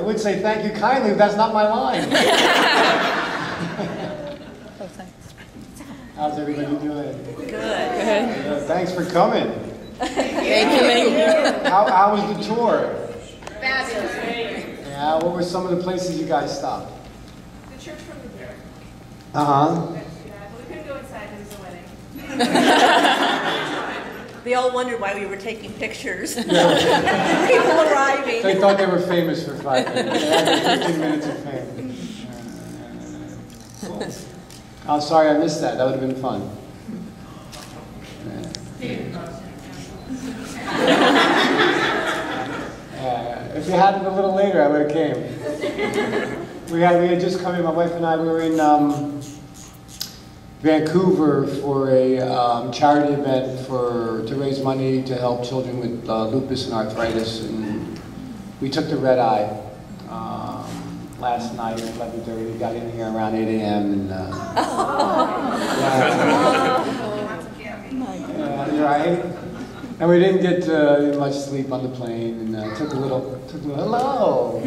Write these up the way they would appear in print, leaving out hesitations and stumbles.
would say thank you kindly, but that's not my line. Oh, thanks. How's everybody doing? Good. Thanks for coming. Thank you. How was the tour? Fabulous. Yeah, what were some of the places you guys stopped? The church from the dead. Uh-huh. But we couldn't go inside because it was a wedding. They all wondered why we were taking pictures. Yeah. People arriving. They thought they were famous for 5 minutes. They had 15 minutes of fame. Cool. Oh, sorry, I missed that. That would have been fun. If you had it a little later, I would have came. We had just come in, my wife and I, we were in Vancouver for a charity event to raise money to help children with lupus and arthritis, and we took the red eye last night at 11:30. We got in here around 8 a.m. and right. And we didn't get much sleep on the plane, and took a little. Hello.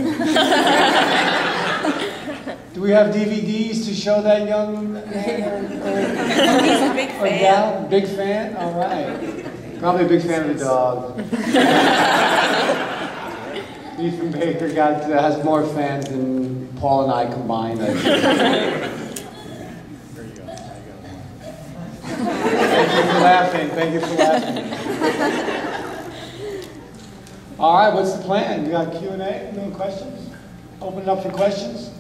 Do we have DVDs to show that young man? He's a big fan. Gal? Big fan? All right. Probably a big fan of the dog. Ethan Baker has more fans than Paul and I combined. There you go. Thank you for laughing. Thank you for laughing. All right, what's the plan? We got Q&A? Any questions? Open it up for questions.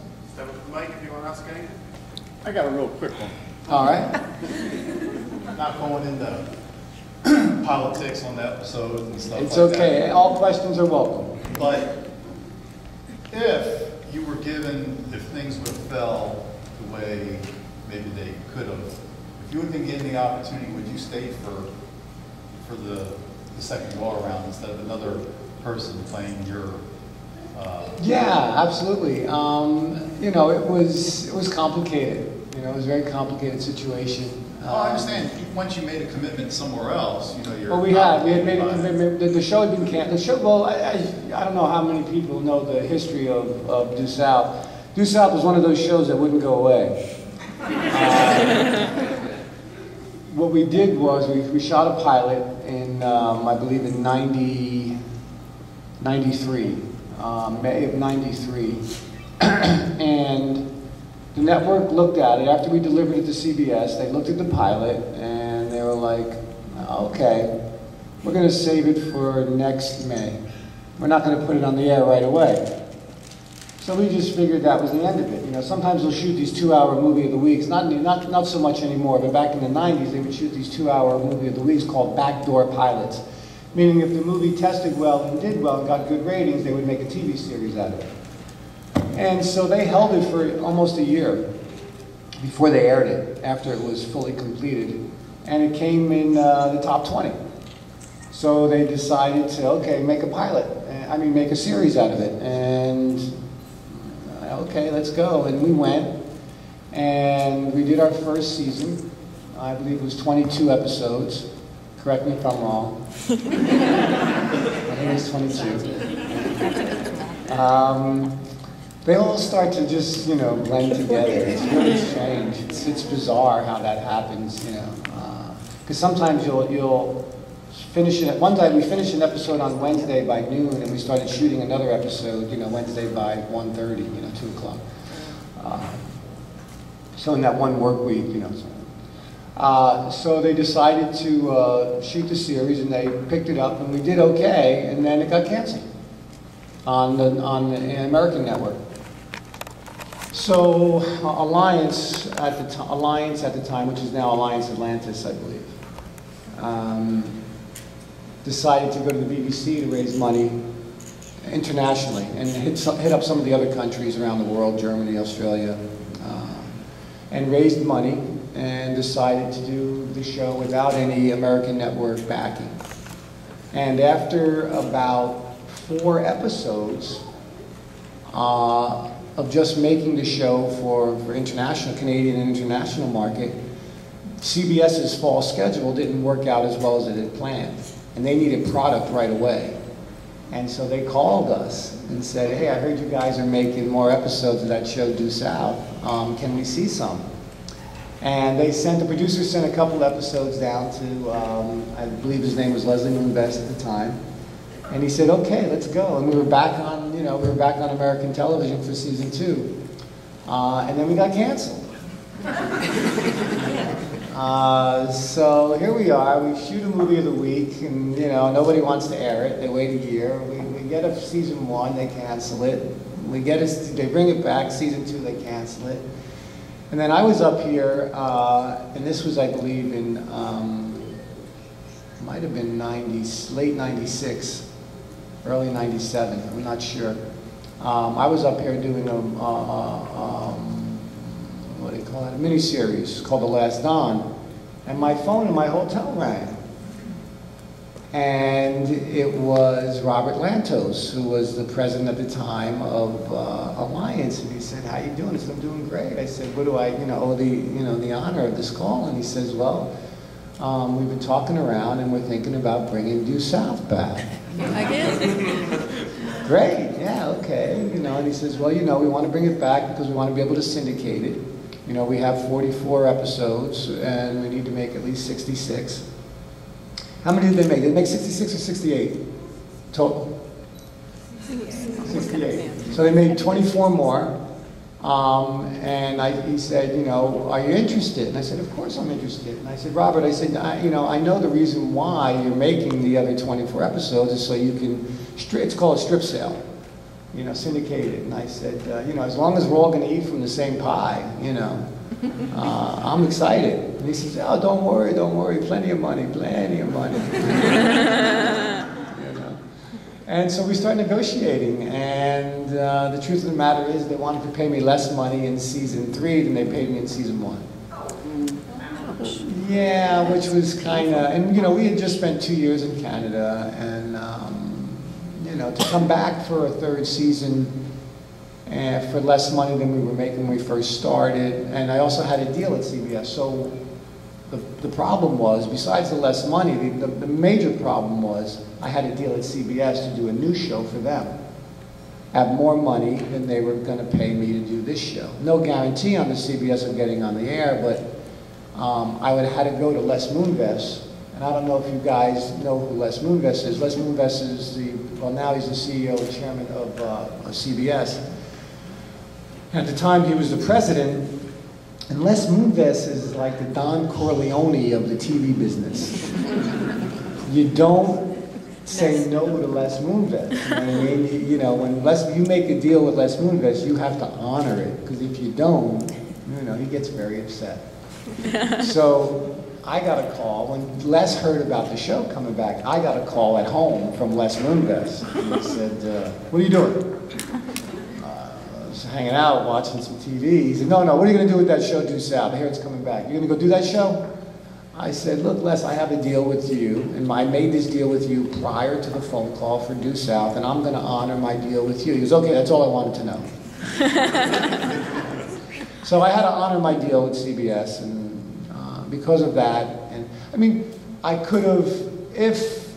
Mike, if you want to ask anything? I got a real quick one. All right. I'm not going into politics on the episodes and stuff It's like okay. that. All questions are welcome. But if you were given, if things would have fell the way maybe they could have, if you would have been given the opportunity, would you stay for the second go around instead of another person playing your? Yeah, absolutely. You know, it was complicated. You know, it was a very complicated situation. Well, I understand. Once you made a commitment somewhere else, you know, you're. Well, we had made a commitment. The show had been canceled. Well, I don't know how many people know the history of Due South. Due South was one of those shows that wouldn't go away. What we did was we shot a pilot in, I believe, in '93, May of '93, and the network looked at it after we delivered it to CBS. They looked at the pilot and they were like, "Okay, we're going to save it for next May. We're not going to put it on the air right away." So we just figured that was the end of it. You know, sometimes they'll shoot these 2-hour movie of the weeks. Not so much anymore, but back in the '90s, they would shoot these 2-hour movie of the weeks called backdoor pilots. Meaning if the movie tested well and did well and got good ratings, they would make a TV series out of it. And so they held it for almost a year before they aired it, after it was fully completed. And it came in the top 20. So they decided to, okay, make a pilot. Make a series out of it. And okay, let's go. And we went, and we did our first season. I believe it was 22 episodes. Correct me if I'm wrong. I think it's 22. They all start to just, you know, blend together. It's really strange. It's bizarre how that happens, you know. Because sometimes you'll finish it. One time we finished an episode on Wednesday by noon, and we started shooting another episode, you know, Wednesday by 1:30, you know, 2 o'clock. So in that one work week, you know. So they decided to shoot the series, and they picked it up, and we did okay, and then it got canceled on the American network. So Alliance at the time, which is now Alliance Atlantis, I believe, decided to go to the BBC to raise money internationally and hit up some of the other countries around the world, Germany, Australia, and raised money and decided to do the show without any American network backing. And after about 4 episodes of just making the show for international, Canadian and international market, CBS's fall schedule didn't work out as well as it had planned. And they needed product right away. And so they called us and said, hey, I heard you guys are making more episodes of that show Due South. Can we see some? And the producer sent a couple episodes down to, I believe his name was Leslie Moonves at the time. And he said, okay, let's go. And we were back on, American television for season 2. And then we got canceled. So here we are, we shoot a movie of the week, and nobody wants to air it. They wait a year. We get a season 1, they cancel it. They bring it back, season 2, they cancel it. And then I was up here, and this was, I believe, in, might have been late 96, early 97, I'm not sure. I was up here doing what do you call it, a mini-series called The Last Don, and my phone in my hotel rang. And it was Robert Lantos, who was the president at the time of Alliance, and he said, how you doing? I said, I'm doing great. I said, what do I owe the honor of this call? And he says, well, we've been talking around and we're thinking about bringing Due South back. Again? Great, yeah, okay. And he says, well, we want to bring it back because we want to be able to syndicate it. We have 44 episodes and we need to make at least 66. How many did they make? Did they make 66 or 68 total? 68. So they made 24 more. And he said, are you interested? And I said, of course I'm interested. And I said, Robert, I said, I know the reason why you're making the other 24 episodes is so you can, it's called a strip sale, syndicated. And I said, as long as we're all going to eat from the same pie, I'm excited. And he says, oh, don't worry, plenty of money. And so we start negotiating, and the truth of the matter is they wanted to pay me less money in season 3 than they paid me in season 1. Yeah, which was kind of, and we had just spent 2 years in Canada, and to come back for a 3rd season for less money than we were making when we first started, and I also had a deal at CBS. So the problem was, besides the less money, the major problem was I had a deal at CBS to do a new show for them. Have more money than they were going to pay me to do this show. No guarantee on the CBS of getting on the air, but I would have had to go to Les Moonves. And I don't know if you guys know who Les Moonves is. Les Moonves is now he's the CEO and chairman of CBS. At the time he was the president, and Les Moonves is like the Don Corleone of the TV business. You don't say no to Les Moonves. I mean, when you make a deal with Les Moonves, you have to honor it, because if you don't, he gets very upset. So I got a call, when Les heard about the show coming back, I got a call at home from Les Moonves. He said, what are you doing? Hanging out, watching some TV. He said, no, what are you going to do with that show, Due South? I hear it's coming back. You're going to go do that show? I said, look, Les, I have a deal with you, and I made this deal with you prior to the phone call for Due South, and I'm going to honor my deal with you. He goes, okay, that's all I wanted to know. So I had to honor my deal with CBS, and because of that, and I mean, I could have, if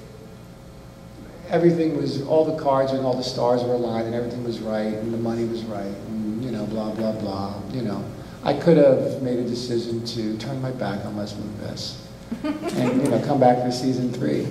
everything was, all the cards and all the stars were aligned and everything was right and the money was right and, blah, blah, blah, I could have made a decision to turn my back on Les Moonves and, come back for season 3.